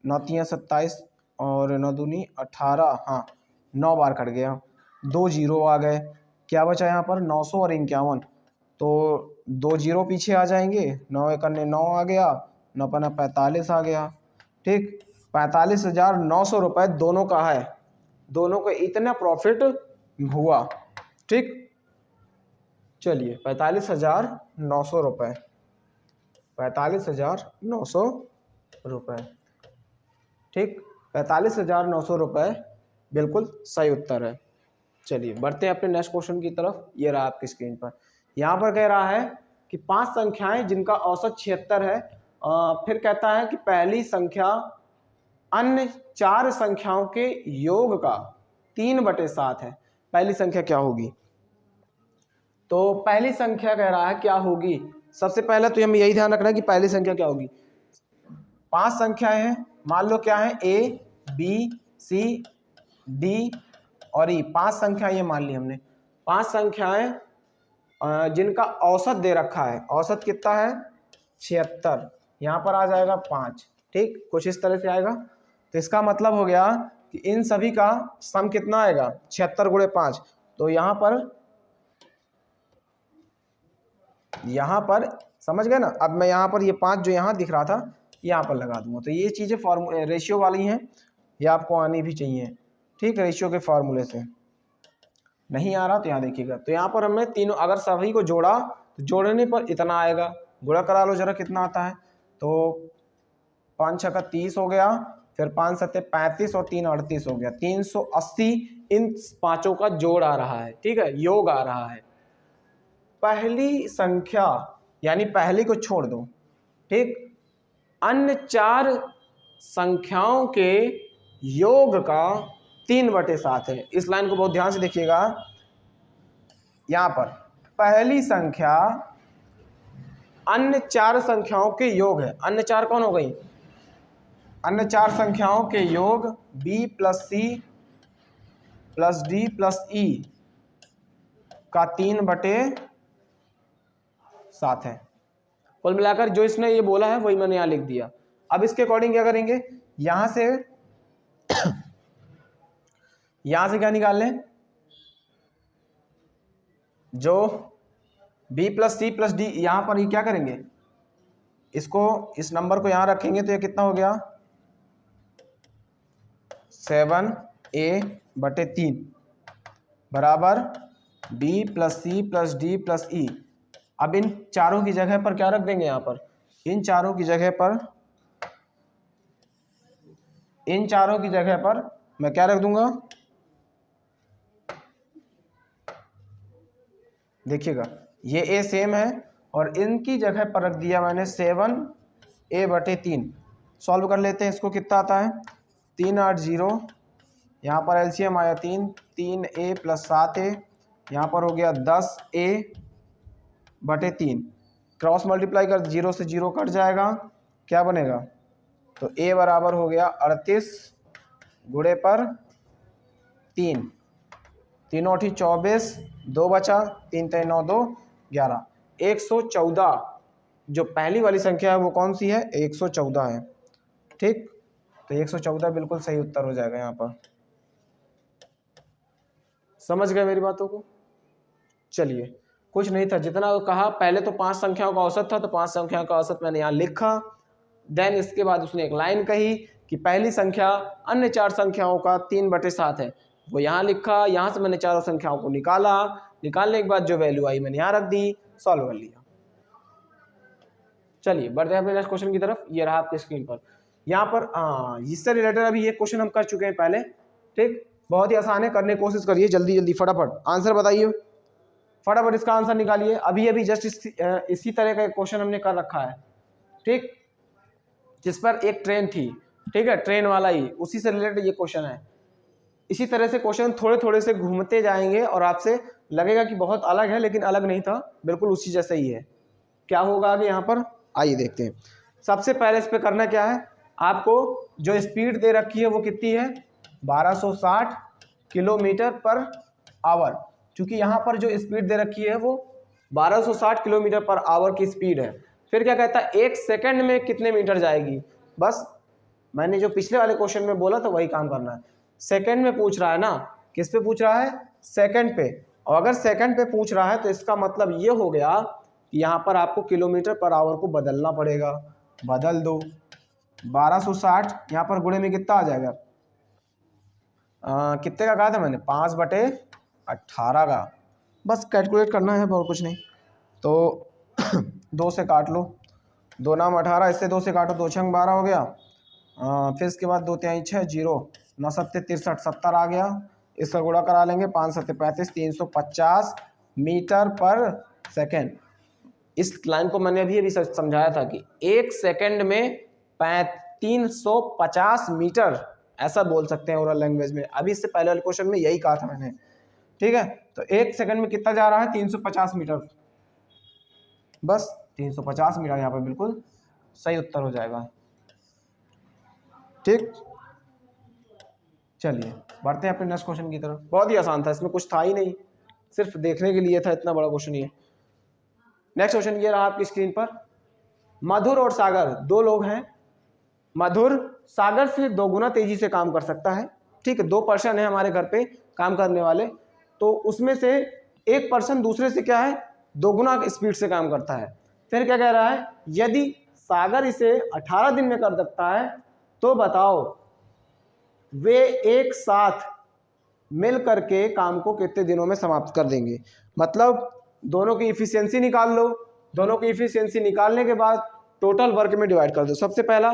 9 3 27 और 9 दूनी 18, हाँ 9 बार कट गया, 2 जीरो आ गए, क्या बचा यहाँ पर 900 और 51, तो 2 जीरो पीछे आ जाएंगे, 9 एक 9 आ गया, 9 पन्ना 45 आ गया। ठीक, 45,900 रुपये दोनों का है, दोनों को इतना प्रॉफिट हुआ। ठीक, चलिए 45,900 रुपये, 45,900 रुपये। ठीक, 45,900 रुपये बिल्कुल सही उत्तर है। चलिए बढ़ते हैं अपने नेक्स्ट क्वेश्चन की तरफ। ये रहा आपकी स्क्रीन पर, यहाँ पर कह रहा है कि 5 संख्याएं जिनका औसत 76 है। फिर कहता है कि पहली संख्या अन्य 4 संख्याओं के योग का 3/7 है। पहली संख्या क्या होगी, तो पहली संख्या कह रहा है क्या होगी। सबसे पहले तो हमें यही ध्यान रखना है कि पहली संख्या क्या होगी। 5 संख्याएं हैं, मान लो क्या है, ए बी सी डी और ई, 5 संख्याएं ये मान ली हमने। 5 संख्याएं जिनका औसत दे रखा है, औसत कितना है 76, यहाँ पर आ जाएगा 5। ठीक, कुछ इस तरह से आएगा, तो इसका मतलब हो गया कि इन सभी का सम कितना आएगा, 76 गुणे 5। तो यहाँ पर समझ गए ना। अब मैं यहाँ पर ये 5 जो यहाँ दिख रहा था यहाँ पर लगा दूंगा, तो ये चीज़ें फॉर्मूले रेशियो वाली हैं, ये आपको आनी भी चाहिए। ठीक, रेशियो के फार्मूले से नहीं आ रहा तो यहाँ देखिएगा, तो यहाँ पर हमने तीनों अगर सभी को जोड़ा तो जोड़ने पर इतना आएगा, गुणा करा लो जरा कितना आता है, तो 5 6 का 30 हो गया, फिर 5 7 35 और 3 38 हो गया, 380 इन पांचों का जोड़ आ रहा है। ठीक है, योग आ रहा है। पहली संख्या यानी पहली को छोड़ दो। ठीक, अन्य 4 संख्याओं के योग का 3/7 है। इस लाइन को बहुत ध्यान से देखिएगा। यहां पर पहली संख्या अन्य 4 संख्याओं के योग है। अन्य 4 कौन हो गई, अन्य 4 संख्याओं के योग b plus C plus D plus E का 3/7 है। कुल मिलाकर जो इसने ये बोला है वही मैंने यहाँ लिख दिया। अब इसके अकॉर्डिंग क्या करेंगे, यहां से क्या निकाल लें, जो b plus C plus D, यहां पर ये क्या करेंगे, इसको इस नंबर को यहां रखेंगे तो ये कितना हो गया 7a/3 बराबर b plus C plus D plus E. अब इन चारों की जगह पर क्या रख देंगे, यहाँ पर इन चारों की जगह पर मैं क्या रख दूंगा, देखिएगा ये a सेम है और इनकी जगह पर रख दिया मैंने 7a/3। सॉल्व कर लेते हैं, इसको कितना आता है 3 8 0, यहाँ पर एलसीएम आया 3 3a प्लस 7a, यहाँ पर हो गया 10a/3। क्रॉस मल्टीप्लाई कर, 0 से 0 कट जाएगा, क्या बनेगा, तो a बराबर हो गया 38 गुणे पर 3, 3 8 24, 2 बचा, 3 3 9 2 11, 114 जो पहली वाली संख्या है वो कौन सी है, 114 है। ठीक, तो 114 बिल्कुल सही उत्तर हो जाएगा यहाँ पर। समझ गए मेरी बातों को? चलिए, कुछ नहीं था, जितना कहा पहले तो 5 संख्याओं का औसत था, तो 5 संख्याओं का औसत मैंने यहाँ लिखा। देन इसके बाद उसने एक लाइन कही कि पहली संख्या अन्य 4 संख्याओं का 3/7 है, वो यहाँ लिखा। यहाँ से मैंने चारों संख्याओं को निकाला, निकालने के बाद जो वैल्यू आई मैंने यहाँ रख दी, सॉल्व कर लिया। चलिए बढ़ते हैं अपने नेक्स्ट क्वेश्चन की तरफ। ये रहा आपके स्क्रीन पर। यहाँ पर इससे रिलेटेड अभी ये क्वेश्चन हम कर चुके हैं पहले। ठीक, बहुत ही आसान है, करने की कोशिश करिए, जल्दी जल्दी फटाफट आंसर बताइए, फटाफट इसका आंसर निकालिए। अभी अभी जस्ट इसी तरह का एक क्वेश्चन हमने कर रखा है, ठीक, जिस पर एक ट्रेन थी, ठीक है, ट्रेन वाला ही, उसी से रिलेटेड ये क्वेश्चन है। इसी तरह से क्वेश्चन थोड़े थोड़े से घूमते जाएंगे और आपसे लगेगा कि बहुत अलग है, लेकिन अलग नहीं था, बिल्कुल उसी जैसा ही है। क्या होगा आगे यहाँ पर, आइए देखते हैं। सबसे पहले इस पे करना क्या है, आपको जो स्पीड दे रखी है वो कितनी है, 1260 किलोमीटर पर आवर। क्योंकि यहाँ पर जो स्पीड दे रखी है वो 1260 किलोमीटर पर आवर की स्पीड है। फिर क्या कहता है, 1 सेकंड में कितने मीटर जाएगी। बस मैंने जो पिछले वाले क्वेश्चन में बोला था वही काम करना है। सेकंड में पूछ रहा है ना, किस पे पूछ रहा है, सेकंड पे। और अगर सेकंड पे पूछ रहा है तो इसका मतलब ये हो गया कि यहाँ पर आपको किलोमीटर पर आवर को बदलना पड़ेगा। बदल दो, 1260 यहाँ पर गुणे में कितना आ जाएगा, कितने का कहा था मैंने, 5/18 का। बस कैलकुलेट करना है, और कुछ नहीं। तो 2 से काट लो, 2 नाम 18, इससे 2 से काटो, 2 छंग 12 हो गया। फिर इसके बाद 2 3 6 0, 9 7 63 70 आ गया। इसका गुणा करा लेंगे, 5 7 35, 350 मीटर पर सेकेंड। इस लाइन को मैंने अभी समझाया था कि 1 सेकंड में 350 मीटर, ऐसा बोल सकते हैं ओरल लैंग्वेज में। अभी इससे पहले वाले क्वेश्चन में यही कहा था मैंने, ठीक है। तो 1 सेकंड में कितना जा रहा है, 350 मीटर। बस 350 मीटर यहाँ पर बिल्कुल सही उत्तर हो जाएगा। ठीक, चलिए बढ़ते हैं अपने नेक्स्ट क्वेश्चन की तरफ। बहुत ही आसान था, इसमें कुछ था ही नहीं, सिर्फ देखने के लिए था, इतना बड़ा क्वेश्चन ये। नेक्स्ट क्वेश्चन ये रहा आपकी स्क्रीन पर। मधुर और सागर 2 लोग हैं। मधुर सागर से 2 गुना तेजी से काम कर सकता है। ठीक है, 2 पर्सन है हमारे घर पे काम करने वाले, तो उसमें से एक पर्सन दूसरे से क्या है, 2 गुना स्पीड से काम करता है। फिर क्या कह रहा है, यदि सागर इसे 18 दिन में कर सकता है तो बताओ वे एक साथ मिल करके काम को कितने दिनों में समाप्त कर देंगे। मतलब दोनों की इफिशियंसी निकाल लो, दोनों की इफिशियंसी निकालने के बाद टोटल वर्क में डिवाइड कर दो। सबसे पहला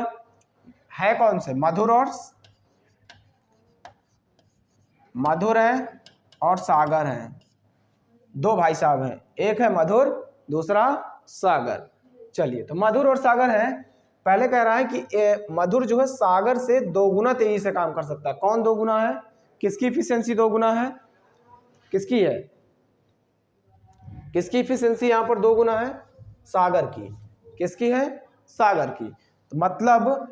है कौन से, मधुर है और सागर है। 2 भाई साहब हैं, एक है मधुर, दूसरा सागर। चलिए, तो मधुर और सागर है। पहले कह रहा है कि मधुर जो है सागर से 2 गुना तेजी से काम कर सकता है। कौन 2 गुना है, किसकी इफिशियंसी 2 गुना है, किसकी है, किसकी इफिशियंसी यहाँ पर 2 गुना है, सागर की। किसकी है, सागर की। तो मतलब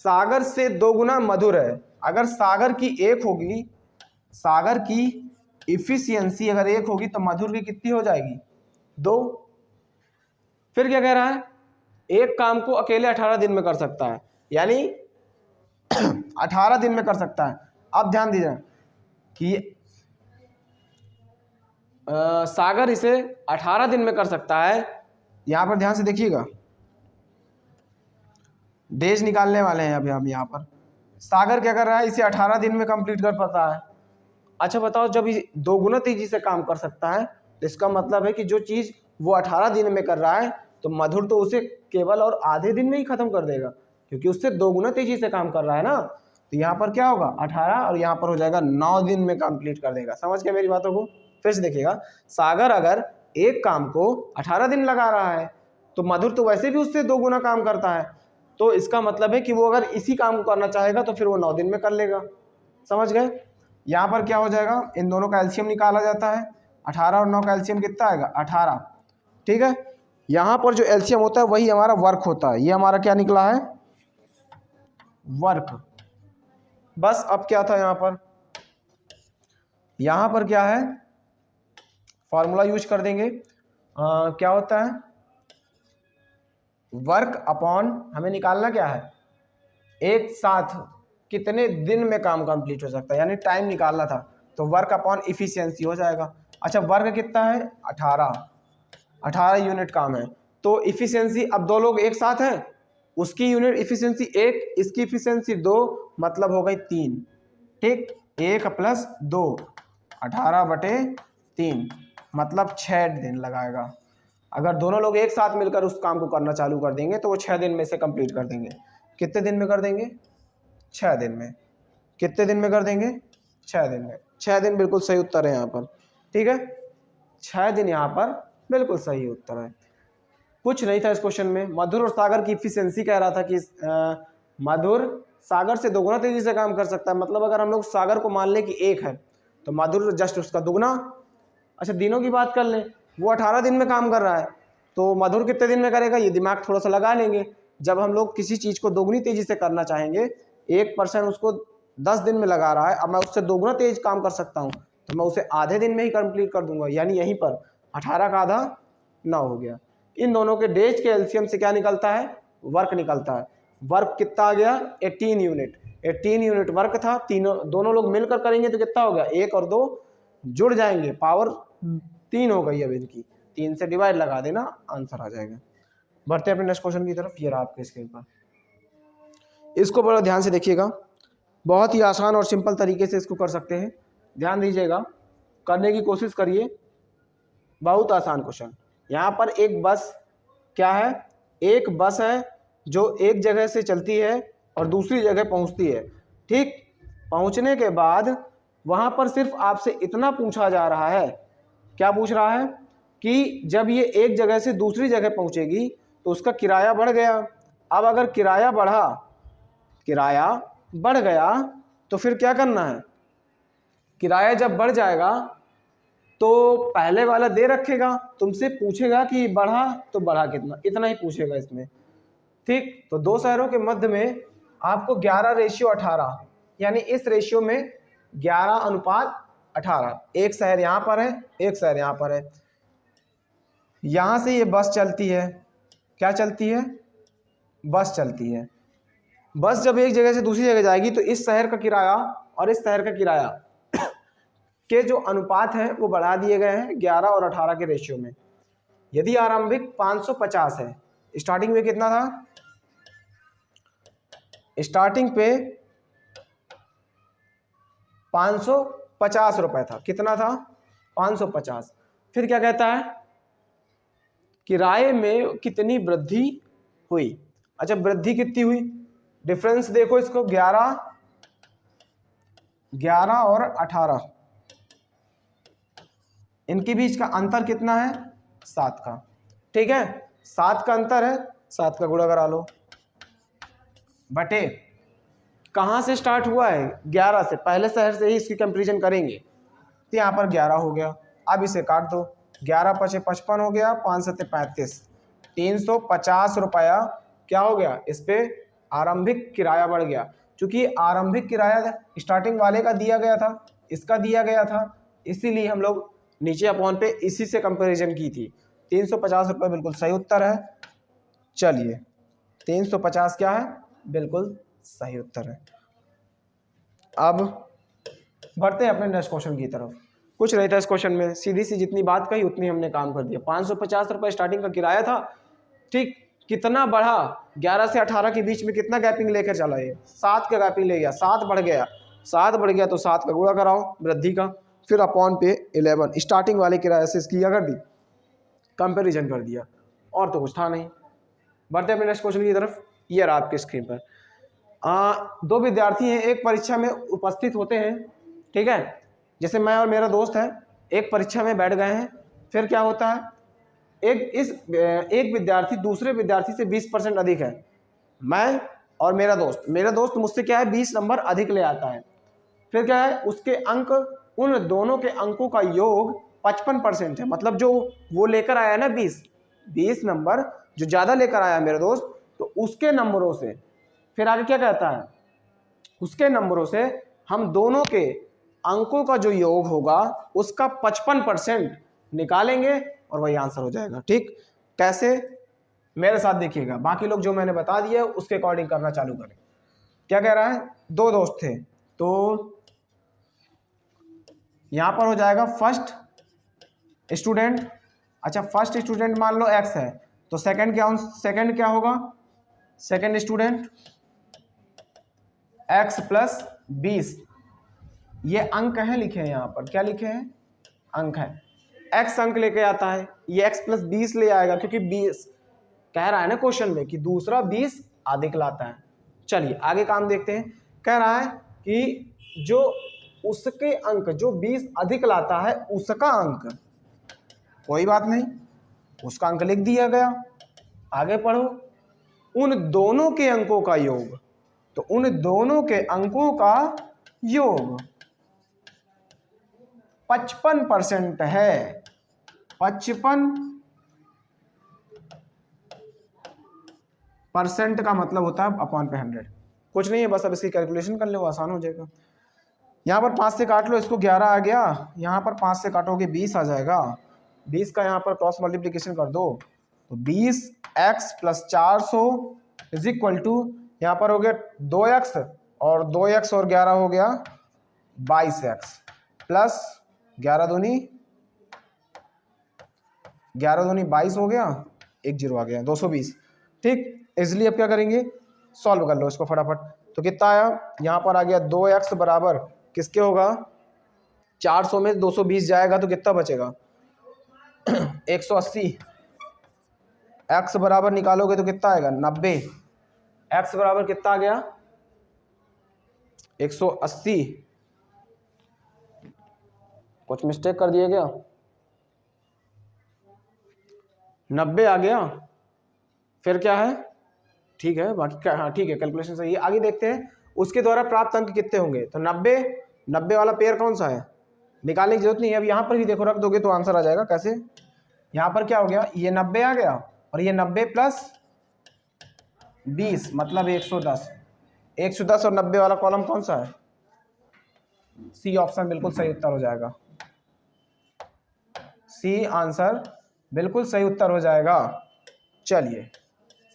सागर से 2 गुना मधुर है। अगर सागर की 1 होगी, सागर की इफिशियंसी अगर 1 होगी तो मधुर की कितनी हो जाएगी, 2। फिर क्या कह रहा है, एक काम को अकेले 18 दिन में कर सकता है, यानी 18 दिन में कर सकता है। अब ध्यान दीजिए कि सागर इसे 18 दिन में कर सकता है। यहां पर ध्यान से देखिएगा, डेज निकालने वाले हैं अभी हम यहाँ पर। सागर क्या कर रहा है, इसे 18 दिन में कंप्लीट कर पाता है। अच्छा बताओ, जब 2 गुना तेजी से काम कर सकता है तो इसका मतलब है कि जो चीज वो 18 दिन में कर रहा है तो मधुर तो उसे केवल और आधे दिन में ही खत्म कर देगा, क्योंकि उससे 2 गुना तेजी से काम कर रहा है ना। तो यहाँ पर क्या होगा, 18, और यहाँ पर हो जाएगा 9 दिन में कंप्लीट कर देगा। समझ गए मेरी बातों को। फिर से देखिएगा, सागर अगर एक काम को 18 दिन लगा रहा है तो मधुर तो वैसे भी उससे 2 गुना काम करता है, तो इसका मतलब है कि वो अगर इसी काम को करना चाहेगा तो फिर वो 9 दिन में कर लेगा। समझ गए। यहाँ पर क्या हो जाएगा, इन दोनों का एलसीएम निकाला जाता है। 18 और 9 का एलसीएम कितना आएगा, 18। ठीक है, यहाँ पर जो एलसीएम होता है वही हमारा वर्क होता है। ये हमारा क्या निकला है, वर्क। बस अब क्या था यहाँ पर, यहाँ पर क्या है, फॉर्मूला यूज कर देंगे। क्या होता है, वर्क अपॉन, हमें निकालना क्या है, एक साथ कितने दिन में काम कंप्लीट हो सकता है, यानी टाइम निकालना था, तो वर्क अपॉन इफिशियंसी हो जाएगा। अच्छा वर्क कितना है, 18 यूनिट काम है, तो इफिशियंसी, अब दो लोग एक साथ हैं, उसकी यूनिट इफिशियंसी 1, इसकी इफिशियंसी 2, मतलब हो गई 3। ठीक, 1 + 2, 18/3, मतलब 6 दिन लगाएगा। अगर दोनों लोग एक साथ मिलकर उस काम को करना चालू कर देंगे तो वो 6 दिन में से कंप्लीट कर देंगे। कितने दिन में कर देंगे, 6 दिन में। कितने दिन में कर देंगे, 6 दिन में। 6 दिन बिल्कुल सही उत्तर है यहाँ पर। ठीक है, 6 दिन यहाँ पर बिल्कुल सही उत्तर है। कुछ नहीं था इस क्वेश्चन में। मधुर और सागर की इफिशियंसी कह रहा था कि मधुर सागर से दोगुना तेजी से काम कर सकता है। मतलब अगर हम लोग सागर को मान लें कि 1 है तो मधुर जस्ट उसका दुगना। अच्छा दिनों की बात कर लें, वो 18 दिन में काम कर रहा है तो मधुर कितने दिन में करेगा, ये दिमाग थोड़ा सा लगा लेंगे। जब हम लोग किसी चीज़ को दोगुनी तेजी से करना चाहेंगे, 1% उसको 10 दिन में लगा रहा है, अब मैं उससे दोगुना तेज काम कर सकता हूँ तो मैं उसे आधे दिन में ही कंप्लीट कर दूंगा। यानी यहीं पर 18 का आधा 9 हो गया। इन दोनों के डेज के एलसीएम से क्या निकलता है, वर्क निकलता है। वर्क कितना आ गया, 18 यूनिट। 18 यूनिट वर्क था, तीनों दोनों लोग मिलकर करेंगे तो कितना हो गया, 1 और 2 जुड़ जाएंगे, पावर 3 हो गई। अब इनकी 3 से डिवाइड लगा देना, आंसर आ जाएगा। बढ़ते हैं अपने नेक्स्ट क्वेश्चन की तरफ। ये रहा आपके स्क्रीन पर, इसको बड़ा ध्यान से देखिएगा। बहुत ही आसान और सिंपल तरीके से इसको कर सकते हैं, ध्यान दीजिएगा, करने की कोशिश करिए। बहुत आसान क्वेश्चन। यहाँ पर एक बस, क्या है, एक बस है जो एक जगह से चलती है और दूसरी जगह पहुँचती है। ठीक, पहुँचने के बाद वहाँ पर सिर्फ आपसे इतना पूछा जा रहा है, क्या पूछ रहा है कि जब ये एक जगह से दूसरी जगह पहुँचेगी तो उसका किराया बढ़ गया। अब अगर किराया बढ़ गया तो फिर क्या करना है, किराया जब बढ़ जाएगा तो पहले वाला दे रखेगा, तुमसे पूछेगा कि बढ़ा तो बढ़ा कितना, इतना ही पूछेगा इसमें। ठीक, तो दो शहरों के मध्य में आपको 11:18, यानी इस रेशियो में 11:18, एक शहर यहाँ पर है, एक शहर यहाँ पर है। यहाँ से ये बस चलती है, क्या चलती है, बस चलती है। बस जब एक जगह से दूसरी जगह जाएगी तो इस शहर का किराया और इस शहर का किराया के जो अनुपात हैं वो बढ़ा दिए गए हैं 11 और 18 के रेशियो में। यदि आरंभिक 550 है, स्टार्टिंग में कितना था, स्टार्टिंग पे 550 रुपए था, कितना था, 550। फिर क्या कहता है, किराए में कितनी वृद्धि हुई। अच्छा वृद्धि कितनी हुई, डिफरेंस देखो इसको, 11 और 18, इनके बीच का अंतर कितना है, 7 का। ठीक है, 7 का अंतर है, 7 का गुणा करा लो, बटे कहाँ से स्टार्ट हुआ है, 11 से, पहले शहर से ही इसकी कंपैरिजन करेंगे तो यहाँ पर 11 हो गया। अब इसे काट दो, 11 × 5 = 55 हो गया, 5 × 7 = 35, 350 रुपया क्या हो गया, इस पे आरंभिक किराया बढ़ गया। क्योंकि आरंभिक किराया स्टार्टिंग वाले का दिया गया था, इसका दिया गया था, इसीलिए हम लोग नीचे अपॉन पे इसी से कंपैरिजन की थी। 350 रुपये बिल्कुल सही उत्तर है। चलिए 350 क्या है, बिल्कुल सही उत्तर है। अब बढ़ते हैं अपने नेक्स्ट क्वेश्चन की तरफ। कुछ नहीं था इस क्वेश्चन में, सीधी सी जितनी बात कही उतनी हमने काम कर दिया। 550 रुपये स्टार्टिंग का किराया था। ठीक, कितना बढ़ा, 11 से 18 के बीच में कितना गैपिंग लेकर चला, ये 7 का गैपिंग ले गया, 7 बढ़ गया, 7 बढ़ गया तो 7 का गुणा कराओ वृद्धि का, फिर अपॉन पे 11, स्टार्टिंग वाले किराए से इसकी क्या कर दी, कंपैरिजन कर दिया, और तो कुछ था नहीं। बढ़ते हैं अपने नेक्स्ट क्वेश्चन की तरफ। ये रहा आपके स्क्रीन पर। दो विद्यार्थी हैं, एक परीक्षा में उपस्थित होते हैं। ठीक है, जैसे मैं और मेरा दोस्त है, एक परीक्षा में बैठ गए हैं। फिर क्या होता है, एक विद्यार्थी दूसरे विद्यार्थी से 20% अधिक है। मैं और मेरा दोस्त मुझसे क्या है, 20 नंबर अधिक ले आता है। फिर क्या है, उसके अंक, उन दोनों के अंकों का योग 55% है। मतलब जो वो लेकर आया ना 20, 20 नंबर जो ज़्यादा लेकर आया मेरे दोस्त, तो उसके नंबरों से फिर आगे क्या कहता है, उसके नंबरों से हम दोनों के अंकों का जो योग होगा उसका 55% निकालेंगे और वही आंसर हो जाएगा। ठीक, कैसे, मेरे साथ देखिएगा, बाकी लोग जो मैंने बता दिया उसके अकॉर्डिंग करना चालू करें। क्या कह रहा है, दो दोस्त थे, तो यहां पर हो जाएगा फर्स्ट स्टूडेंट, अच्छा फर्स्ट स्टूडेंट मान लो x है, तो सेकंड क्या होगा, सेकंड स्टूडेंट x प्लस 20, ये अंक है लिखे हैं, यहां पर क्या लिखे हैं, अंक है, x अंक लेके आता है, ये x प्लस 20 ले आएगा, क्योंकि 20 कह रहा है ना क्वेश्चन में कि दूसरा 20 अधिक लाता है। चलिए आगे काम देखते हैं, कह रहा है कि जो उसके अंक जो 20 अधिक लाता है उसका अंक, कोई बात नहीं, उसका अंक लिख दिया गया, आगे पढ़ो, उन दोनों के अंकों का योग, तो उन दोनों के अंकों का योग 55% है, 55% का मतलब होता है अपॉन पे 100, कुछ नहीं है, बस अब इसकी कैलकुलेशन कर लो, आसान हो जाएगा। यहाँ पर 5 से काट लो, इसको 11 आ गया, यहाँ पर 5 से काटोगे 20 आ जाएगा, 20 का यहाँ पर क्रॉस मल्टीप्लिकेशन कर दो, तो 20x plus 400 is equal to, यहाँ पर हो गया 2x और 2x और 11 हो गया 22x प्लस 11 दूनी 22 हो गया, 1 0 आ गया 220। ठीक, इसलिए अब क्या करेंगे, सॉल्व कर लो इसको फटाफट, तो कितना आया, यहाँ पर आ गया 2x बराबर किसके होगा, 400 में 220 जाएगा तो कितना बचेगा 180, x बराबर निकालोगे तो कितना आएगा 90, x बराबर कितना आ गया 180, कुछ मिस्टेक कर दिए क्या, 90 आ गया, फिर क्या है, ठीक है बाकी क्या, हाँ ठीक है कैलकुलेशन सही है। आगे देखते हैं उसके द्वारा प्राप्त अंक कितने होंगे, तो 90 वाला पेयर कौन सा है, निकालने की जरूरत नहीं है, अब यहाँ पर भी देखो रख दोगे तो आंसर आ जाएगा। कैसे, यहाँ पर क्या हो गया, ये 90 आ गया और ये 90 प्लस 20 मतलब 110, 110 और 90 वाला कॉलम कौन सा है, सी ऑप्शन बिल्कुल सही उत्तर हो जाएगा, सी आंसर बिल्कुल सही उत्तर हो जाएगा। चलिए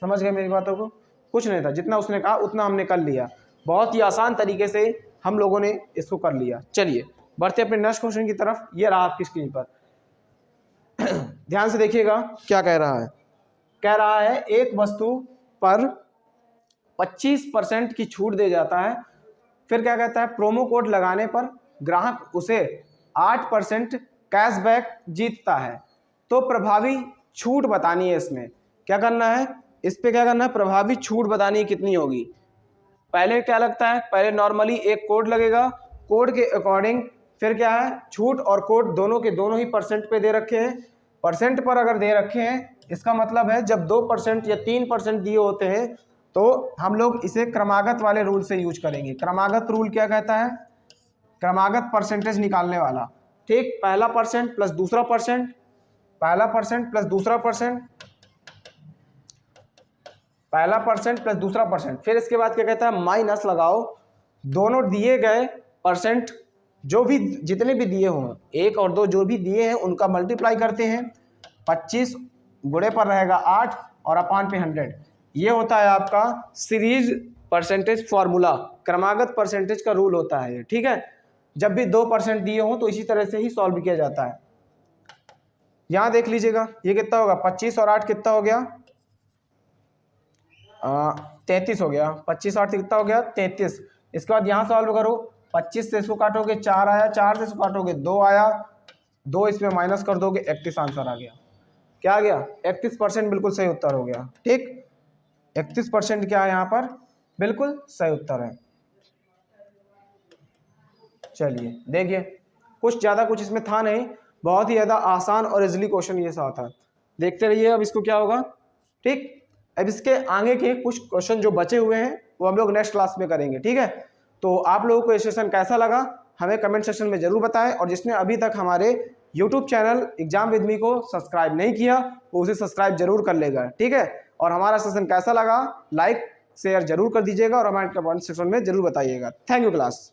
समझ गए मेरी बातों को, कुछ नहीं था, जितना उसने कहा उतना हमने कर लिया, बहुत ही आसान तरीके से हम लोगों ने इसको कर लिया। चलिए बढ़ते अपने नेक्स्ट क्वेश्चन की तरफ, ये रहा आपकी स्क्रीन पर ध्यान से देखिएगा क्या कह रहा है, कह रहा है एक वस्तु पर 25% की छूट दे जाता है, फिर क्या कहता है, प्रोमो कोड लगाने पर ग्राहक उसे 8% कैशबैक जीतता है, तो प्रभावी छूट बतानी है, इसमें क्या करना है, इस पे क्या करना है, प्रभावी छूट बतानी है कितनी होगी। पहले क्या लगता है, पहले नॉर्मली एक कोड लगेगा, कोड के अकॉर्डिंग फिर क्या है, छूट और कोड दोनों के दोनों ही परसेंट पे दे रखे हैं, परसेंट पर अगर दे रखे हैं इसका मतलब है जब 2% या 3% दिए होते हैं तो हम लोग इसे क्रमागत वाले रूल से यूज करेंगे। क्रमागत रूल क्या कहता है, क्रमागत परसेंटेज निकालने वाला, ठीक, पहला परसेंट प्लस दूसरा परसेंट, पहला परसेंट प्लस दूसरा परसेंट, पहला परसेंट प्लस दूसरा परसेंट, फिर इसके बाद क्या कहता है, माइनस लगाओ दोनों दिए गए परसेंट, जो भी जितने भी दिए हों, 1 और 2 जो भी दिए हैं उनका मल्टीप्लाई करते हैं, 25 गुणे पर रहेगा 8 और अपान पे 100, ये होता है आपका सीरीज परसेंटेज फॉर्मूला, क्रमागत परसेंटेज का रूल होता है। ठीक है, जब भी 2% दिए हों तो इसी तरह से ही सॉल्व किया जाता है। यहां देख लीजिएगा ये कितना होगा, 25 और 8 कितना हो गया, 33 हो गया, 25 8 कितना हो गया 33। इसके बाद यहाँ सॉल्व करो, 25 से इसको काटोगे 4 आया, 4 से इसको काटोगे 2 आया, 2 इसमें माइनस कर दोगे 31 आंसर आ गया। क्या आ गया, 31% बिल्कुल सही उत्तर हो गया। ठीक, 31% क्या है यहाँ पर, बिल्कुल सही उत्तर है। चलिए देखिए कुछ ज़्यादा कुछ इसमें था नहीं, बहुत ही ज़्यादा आसान और इजीली क्वेश्चन ये सा था, देखते रहिए अब इसको क्या होगा। ठीक, अब इसके आगे के कुछ क्वेश्चन जो बचे हुए हैं वो हम लोग नेक्स्ट क्लास में करेंगे। ठीक है, तो आप लोगों को ये सेशन कैसा लगा हमें कमेंट सेक्शन में जरूर बताएं, और जिसने अभी तक हमारे यूट्यूब चैनल एग्जाम विद मी को सब्सक्राइब नहीं किया वो उसे सब्सक्राइब जरूर कर लेगा, ठीक है। और हमारा सेशन कैसा लगा लाइक शेयर जरूर कर दीजिएगा और हमारे कमेंट सेक्शन में जरूर बताइएगा। Thank you class.